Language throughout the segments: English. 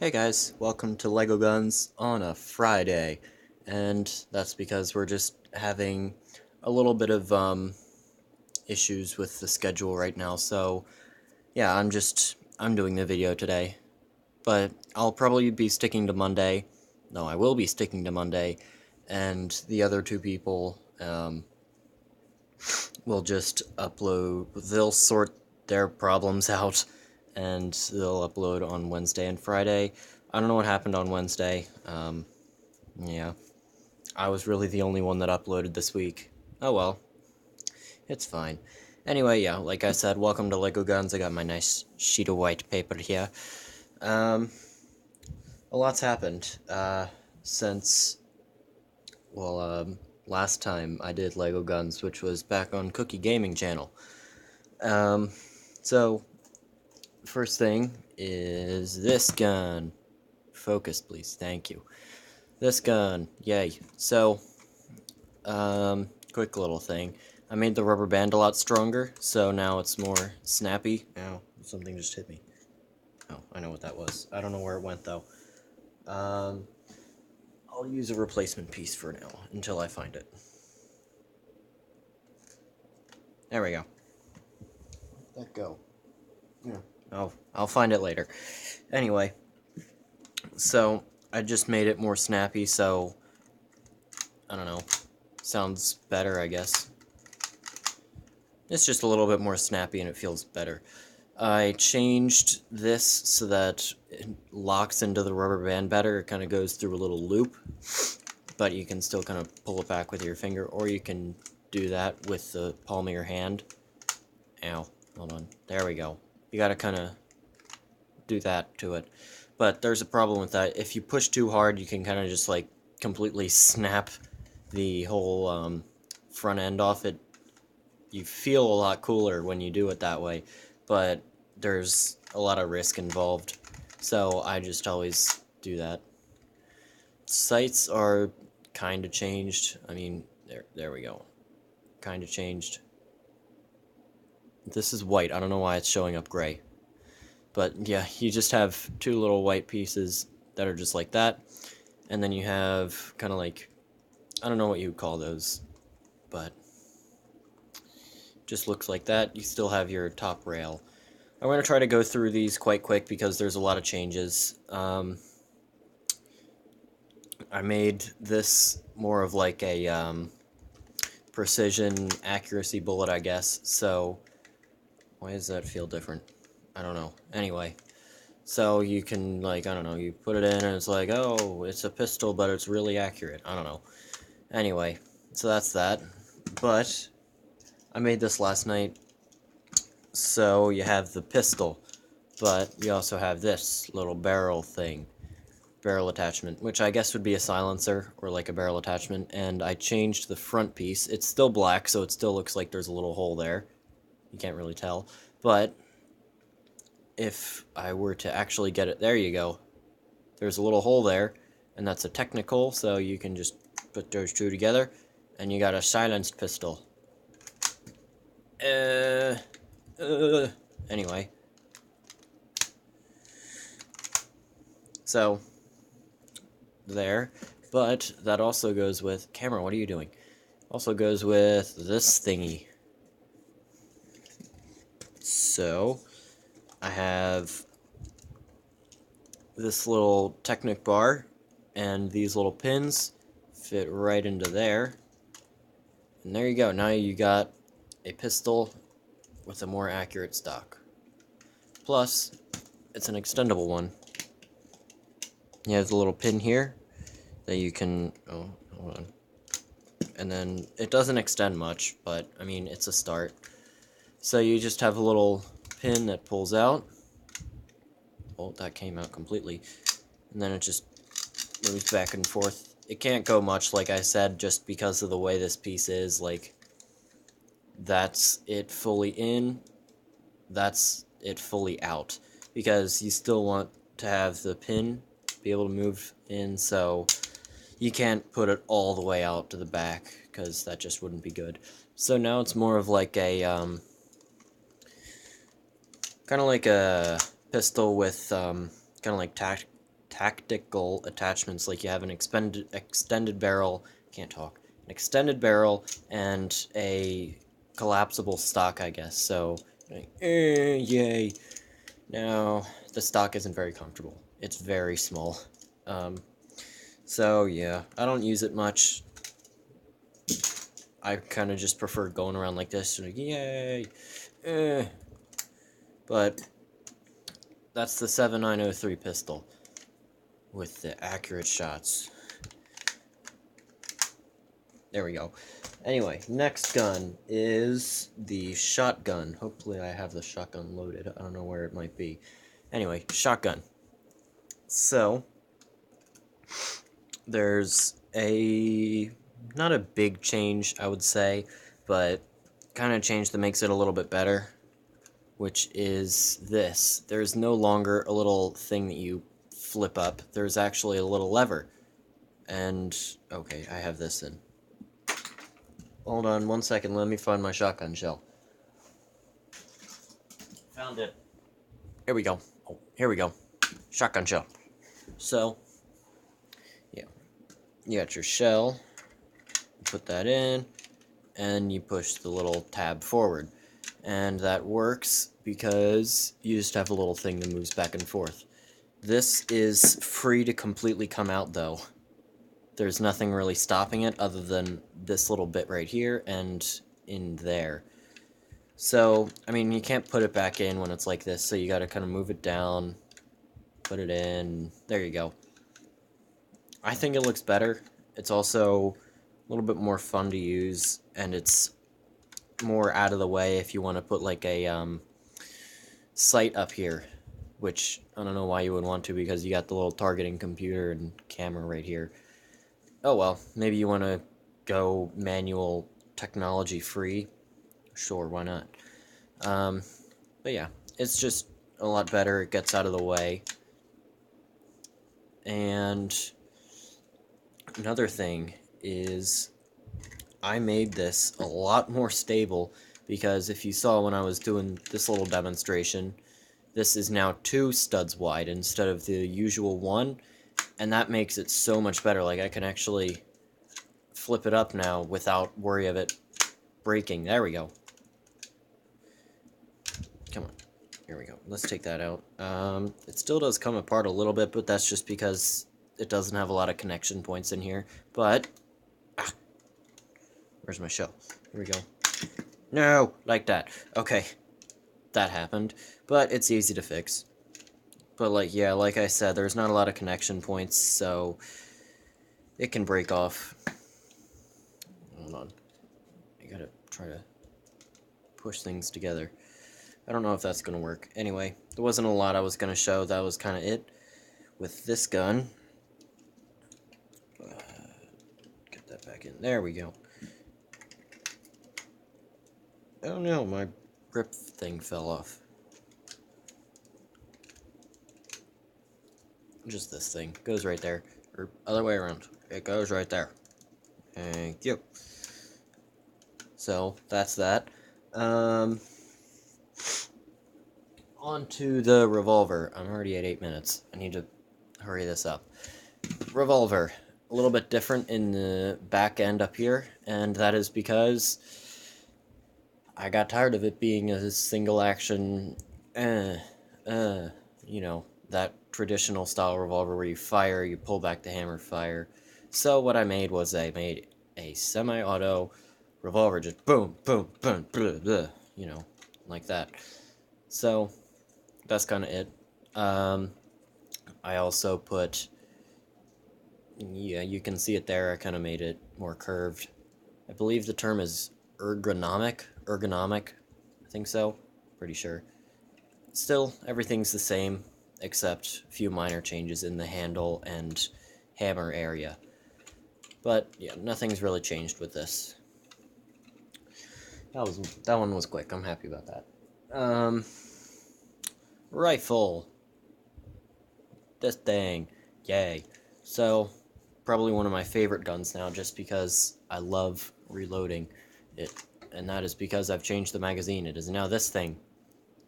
Hey guys, welcome to LEGO Guns on a Friday, and that's because we're just having a little bit of issues with the schedule right now, so yeah, I'm doing the video today, but I'll probably be sticking to Monday. No, I will be sticking to Monday, and the other two people will just they'll sort their problems out, and they'll upload on Wednesday and Friday. I don't know what happened on Wednesday. Yeah, I was really the only one that uploaded this week. Oh well, it's fine. Anyway, yeah, like I said, welcome to LEGO Guns. I got my nice sheet of white paper here. Um, a lot's happened, since, well, last time I did LEGO Guns, which was back on CookieGaming channel. Um, so, first thing is this gun. Focus, please, thank you. This gun, yay. So, quick little thing. I made the rubber band a lot stronger, so now it's more snappy. Ow, something just hit me. Oh, I know what that was. I don't know where it went, though. I'll use a replacement piece for now, until I find it. There we go. Where'd that go? Yeah. Oh, I'll find it later. Anyway, so, I just made it more snappy, so, I don't know. Sounds better, I guess. It's just a little bit more snappy and it feels better. I changed this so that it locks into the rubber band better. It kind of goes through a little loop, but you can still kind of pull it back with your finger, or you can do that with the palm of your hand. Ow, hold on. There we go. You gotta kind of do that to it. But there's a problem with that. If you push too hard, you can kind of just like completely snap the whole front end off it. You feel a lot cooler when you do it that way, but there's a lot of risk involved, so I just always do that. Sights are kind of changed. I mean, there we go. Kind of changed. This is white. I don't know why it's showing up gray. But yeah, you just have two little white pieces that are just like that, and then you have kind of like, I don't know what you would call those, but just looks like that. You still have your top rail. I'm going to try to go through these quite quick because there's a lot of changes. I made this more of like a precision accuracy bullet, I guess, so why does that feel different? I don't know. Anyway, so you can, like, I don't know, you put it in and it's like, oh, it's a pistol, but it's really accurate. I don't know. Anyway, so that's that. But I made this last night. So you have the pistol, but you also have this little barrel thing, barrel attachment, which I guess would be a silencer or like a barrel attachment, and I changed the front piece. It's still black, so it still looks like there's a little hole there. You can't really tell, but if I were to actually get it, there you go. There's a little hole there, and that's a technical, so you can just put those two together, and you got a silenced pistol. Anyway. So, there. But that also goes with... Camera, what are you doing? Also goes with this thingy. So, I have this little Technic bar, and these little pins fit right into there. And there you go. Now you got a pistol with a more accurate stock. Plus, it's an extendable one. You have the little pin here that you can... Oh, hold on. And then it doesn't extend much, but I mean, it's a start. So you just have a little pin that pulls out. Oh, that came out completely. And then it just moves back and forth. It can't go much, like I said, just because of the way this piece is. Like, that's it fully in, that's it fully out. Because you still want to have the pin be able to move in, so you can't put it all the way out to the back, because that just wouldn't be good. So now it's more of like a, kind of like a pistol with, kind of like tactical attachments, like you have an extended barrel, can't talk, an extended barrel, and a collapsible stock, I guess, so, yay. Now, the stock isn't very comfortable. It's very small. So, yeah, I don't use it much. I kind of just prefer going around like this, like, yay! But that's the 7903 pistol with the accurate shots. There we go. Anyway, next gun is the shotgun. Hopefully I have the shotgun loaded. I don't know where it might be. Anyway, shotgun. So, there's not a big change, I would say, but kind of change that makes it a little bit better, which is this. There's no longer a little thing that you flip up. There's actually a little lever. And, okay, I have this in. Hold on 1 second, let me find my shotgun shell. Found it. Here we go. Oh, here we go. Shotgun shell. So, yeah. You got your shell. You put that in, and you push the little tab forward. And that works because you just have a little thing that moves back and forth. This is free to completely come out, though. There's nothing really stopping it other than this little bit right here and in there. So, I mean, you can't put it back in when it's like this, so you gotta kind of move it down, put it in, there you go. I think it looks better. It's also a little bit more fun to use, and it's more out of the way if you want to put like a sight up here, which I don't know why you would want to, because you got the little targeting computer and camera right here. Oh well, maybe you want to go manual technology free. Sure, why not? But yeah, it's just a lot better. It gets out of the way. And another thing is I made this a lot more stable, because if you saw when I was doing this little demonstration, this is now 2 studs wide instead of the usual 1. And that makes it so much better. Like, I can actually flip it up now without worry of it breaking. There we go. Come on. Here we go. Let's take that out. It still does come apart a little bit, but that's just because it doesn't have a lot of connection points in here. But, where's my shell? Here we go. No! Like that. Okay. That happened. But it's easy to fix. But, like, yeah, like I said, there's not a lot of connection points, so it can break off. Hold on. I gotta try to push things together. I don't know if that's gonna work. Anyway, there wasn't a lot I was gonna show. That was kind of it with this gun. Get that back in. There we go. Oh no, my grip thing fell off. Just this thing. Goes right there. Or other way around. It goes right there. Thank you. So, that's that. On to the revolver. I'm already at 8 minutes. I need to hurry this up. Revolver. A little bit different in the back end up here, and that is because I got tired of it being a single action, you know, that traditional style revolver where you fire, you pull back the hammer, fire. So what I made was I made a semi-auto revolver, just boom, boom, boom, blah, blah, you know, like that. So that's kind of it. I also put, yeah, you can see it there, I kind of made it more curved. I believe the term is ergonomic, I think so, pretty sure. Still, everything's the same, except a few minor changes in the handle and hammer area. But, yeah, nothing's really changed with this. That one was quick, I'm happy about that. Rifle. This thing. Yay. So, probably one of my favorite guns now, just because I love reloading it. And that is because I've changed the magazine. It is now this thing.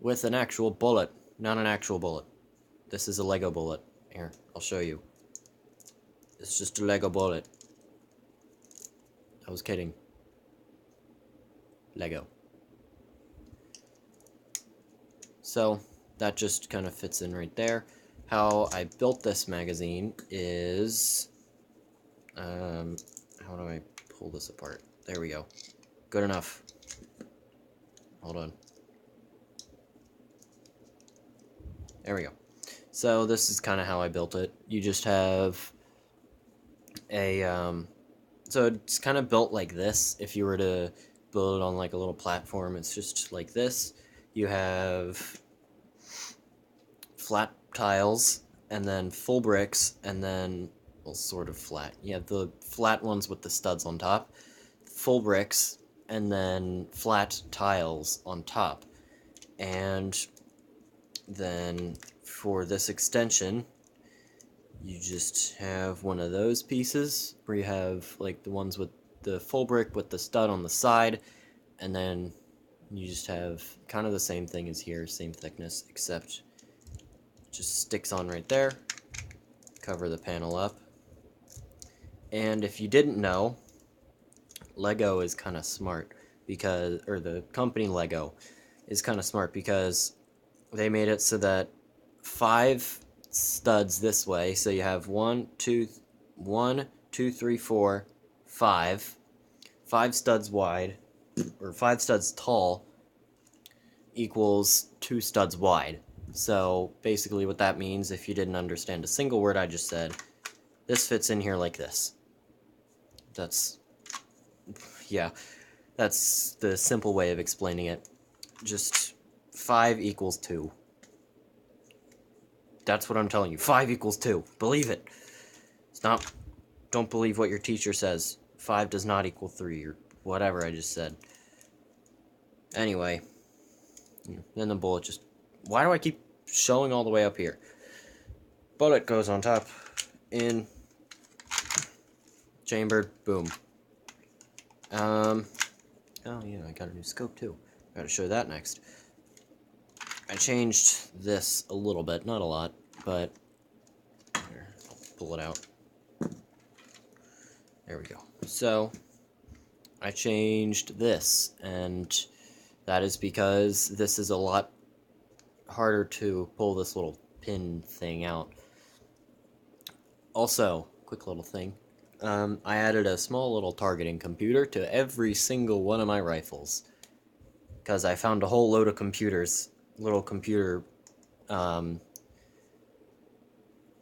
With an actual bullet. Not an actual bullet. This is a Lego bullet. Here, I'll show you. It's just a Lego bullet. I was kidding. Lego. So, that just kind of fits in right there. How I built this magazine is... how do I pull this apart? There we go. Good enough. Hold on. There we go. So this is kind of how I built it. You just have a, so it's kind of built like this. If you were to build it on like a little platform, it's just like this. You have flat tiles, and then full bricks, and then, well, sort of flat. You have the flat ones with the studs on top, full bricks, and then flat tiles on top. And then for this extension, you just have one of those pieces where you have like the ones with the full brick with the stud on the side, and then you just have kind of the same thing as here, same thickness, except it just sticks on right there. Cover the panel up. And if you didn't know, Lego is kind of smart because, or the company Lego is kind of smart because they made it so that 5 studs this way, so you have 1, 2, 3, 4, 5 studs wide, or 5 studs tall equals 2 studs wide. So basically what that means, if you didn't understand a single word I just said, this fits in here like this. That's, yeah, that's the simple way of explaining it. Just 5 equals 2. That's what I'm telling you. 5 equals 2. Believe it. It's not... Don't believe what your teacher says. 5 does not equal 3, or whatever I just said. Anyway. Then the bullet just... Why do I keep showing all the way up here? Bullet goes on top. In. Chambered. Boom. Oh yeah, I got a new scope too. Gotta show that next. I changed this a little bit, not a lot, but here, I'll pull it out. There we go. So, I changed this, and that is because this is a lot harder to pull this little pin thing out. Also, quick little thing, I added a small little targeting computer to every single one of my rifles, because I found a whole load of computers, little computer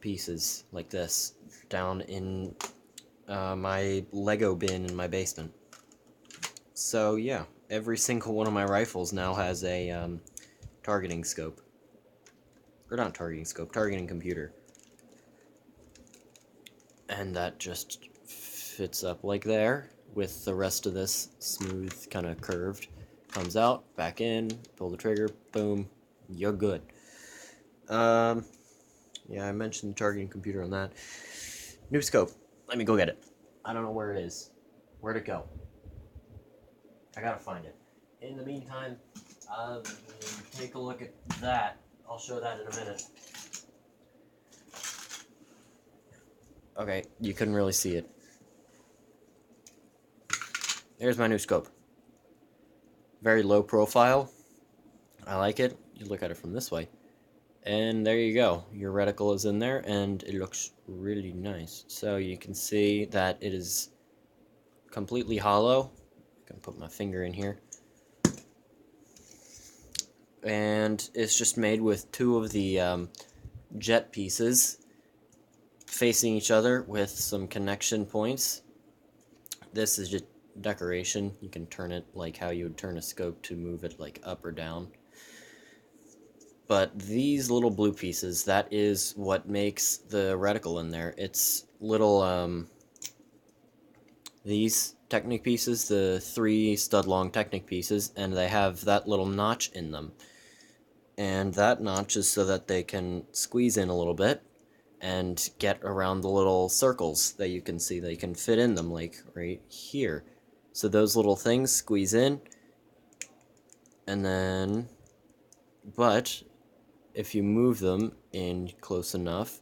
pieces like this down in my Lego bin in my basement. So yeah, every single one of my rifles now has a targeting scope. Or not targeting scope, targeting computer. And that just fits up like there, with the rest of this smooth, kind of curved. Comes out, back in, pull the trigger, boom, you're good. Yeah, I mentioned the targeting computer on that. New scope. Let me go get it. I don't know where it is. Where'd it go? I gotta find it. In the meantime, take a look at that. I'll show that in a minute. Okay, you couldn't really see it. There's my new scope. Very low profile. I like it. You look at it from this way. And there you go. Your reticle is in there, and it looks really nice. So you can see that it is completely hollow. I can put my finger in here. And it's just made with 2 of the jet pieces facing each other with some connection points. This is just decoration. You can turn it like how you would turn a scope to move it like up or down. But these little blue pieces, that is what makes the reticle in there. It's little, these Technic pieces, the 3 stud long Technic pieces, and they have that little notch in them. And that notch is so that they can squeeze in a little bit and get around the little circles that you can see. They can fit in them, like right here. So those little things squeeze in, and then, but if you move them in close enough,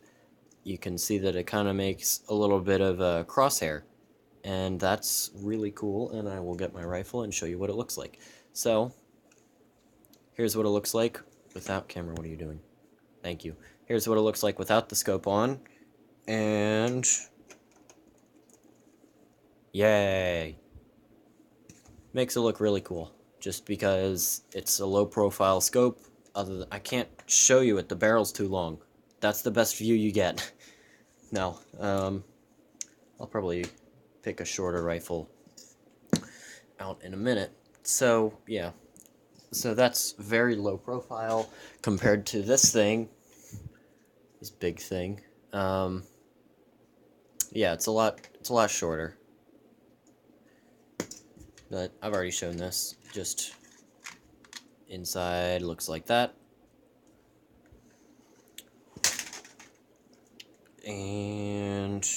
you can see that it kind of makes a little bit of a crosshair. And that's really cool, and I will get my rifle and show you what it looks like. So, here's what it looks like without camera. What are you doing? Thank you. Here's what it looks like without the scope on, and yay! Makes it look really cool, just because it's a low-profile scope. I can't show you it. The barrel's too long. That's the best view you get. No, I'll probably pick a shorter rifle out in a minute. So, yeah. So that's very low profile compared to this thing. This big thing. Yeah, it's a lot shorter. But I've already shown this. Just inside looks like that. And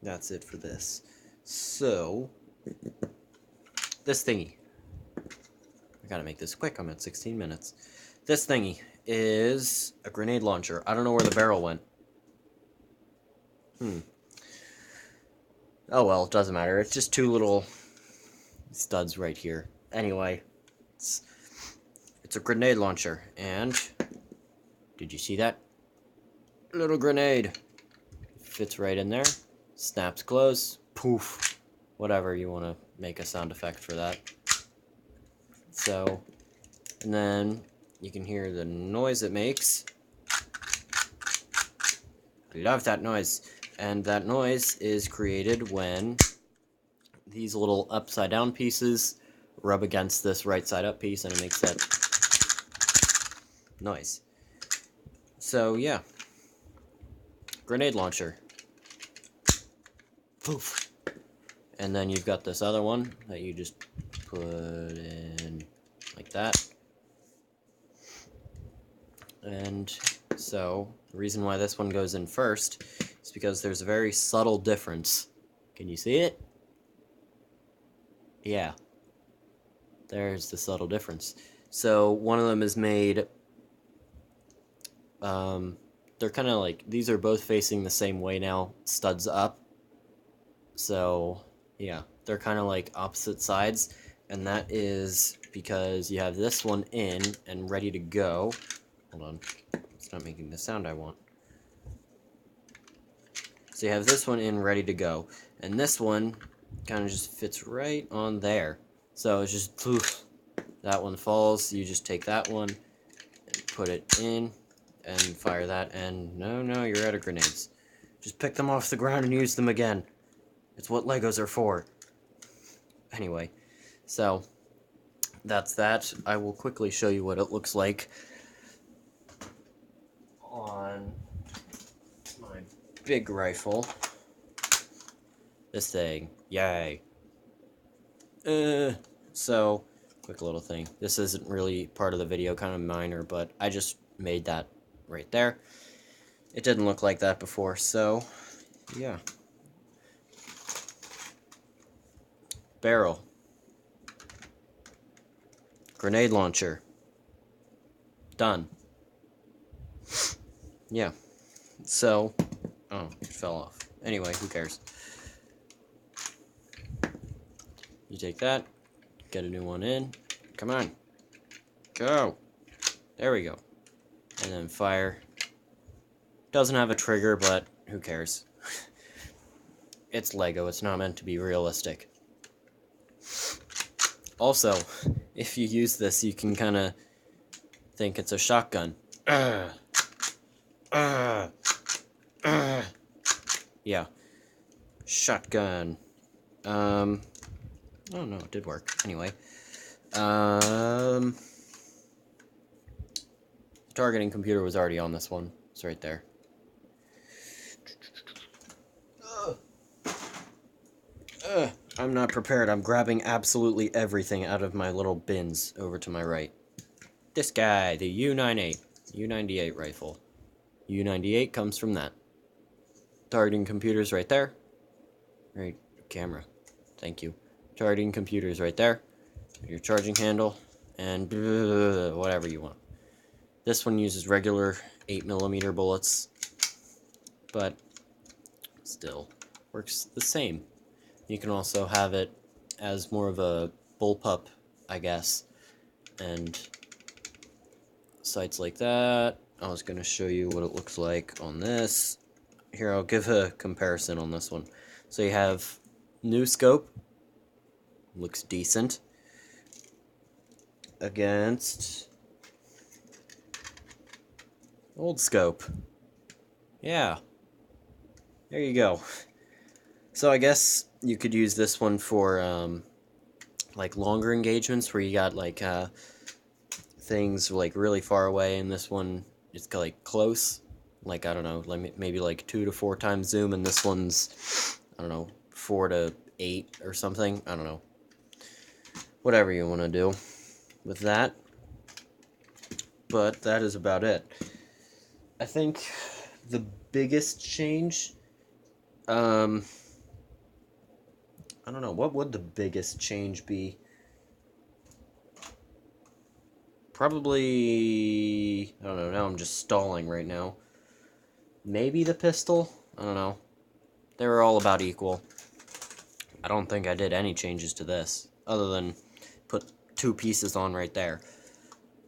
that's it for this. So, this thingy. I gotta make this quick, I'm at 16 minutes. This thingy is a grenade launcher. I don't know where the barrel went. Oh well, it doesn't matter. It's just two little studs right here. Anyway, it's a grenade launcher, and did you see that? Little grenade. Fits right in there. Snaps close. Poof. Whatever you want to make a sound effect for that. So, and then you can hear the noise it makes. I love that noise. And that noise is created when these little upside down pieces rub against this right side up piece, and it makes that noise. So, yeah. Grenade launcher. Poof. And then you've got this other one that you just put in like that. And so, the reason why this one goes in first is because there's a very subtle difference. Can you see it? Yeah. There's the subtle difference. So, one of them is made, they're kind of like, these are both facing the same way now, studs up. So, yeah, they're kind of like opposite sides, and that is because you have this one in and ready to go. Hold on, it's not making the sound I want. So you have this one in ready to go, and this one kind of just fits right on there. So it's just poof, that one falls, you just take that one and put it in and fire that, and no, you're out of grenades. Just pick them off the ground and use them again. It's what Legos are for. Anyway, so that's that. I will quickly show you what it looks like on my big rifle. This thing. Yay. So, quick little thing. This isn't really part of the video, kind of minor, but I just made that right there. It didn't look like that before, so, yeah. Barrel. Grenade launcher. Done. Yeah. So, oh, it fell off. Anyway, who cares? You take that, get a new one in. Come on. Go. There we go. And then fire. Doesn't have a trigger, but who cares? It's Lego. It's not meant to be realistic. Also, if you use this, you can kind of think it's a shotgun. Yeah. Shotgun. Oh no, it did work. Anyway. Targeting computer was already on this one. It's right there. I'm not prepared. I'm grabbing absolutely everything out of my little bins over to my right. This guy, the U98 rifle. U98 comes from that. Targeting computers right there. Right, camera. Thank you. Targeting computers right there. Your charging handle, and whatever you want. This one uses regular 8mm bullets. but still works the same. You can also have it as more of a bullpup, I guess, and sites like that. I was going to show you what it looks like on this. Here, I'll give a comparison on this one. So you have new scope, looks decent, against old scope. Yeah, there you go. So I guess you could use this one for like longer engagements where you got like things like really far away, and this one is like close, like I don't know, like maybe like 2 to 4 times zoom, and this one's I don't know 4 to 8 or something. I don't know, whatever you want to do with that. But that is about it. I think the biggest change, I don't know, what would the biggest change be? Probably, I don't know, now I'm just stalling right now. Maybe the pistol? I don't know. They were all about equal. I don't think I did any changes to this, other than put 2 pieces on right there.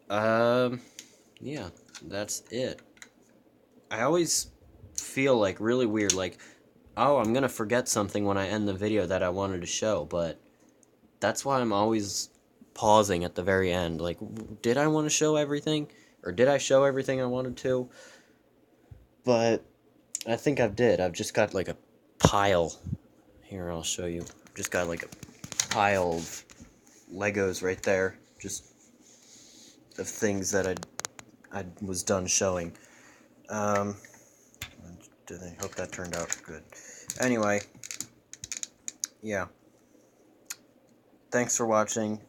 Yeah, that's it. I always feel like really weird, like, oh, I'm gonna forget something when I end the video that I wanted to show, but that's why I'm always pausing at the very end. Like, did I want to show everything? Or did I show everything I wanted to? But I think I did. I've just got like a pile. Here, I'll show you. Just got like a pile of Legos right there. Just of things that I was done showing. I hope that turned out good. Anyway, yeah. Thanks for watching.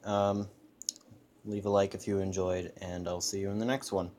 Leave a like if you enjoyed, and I'll see you in the next one.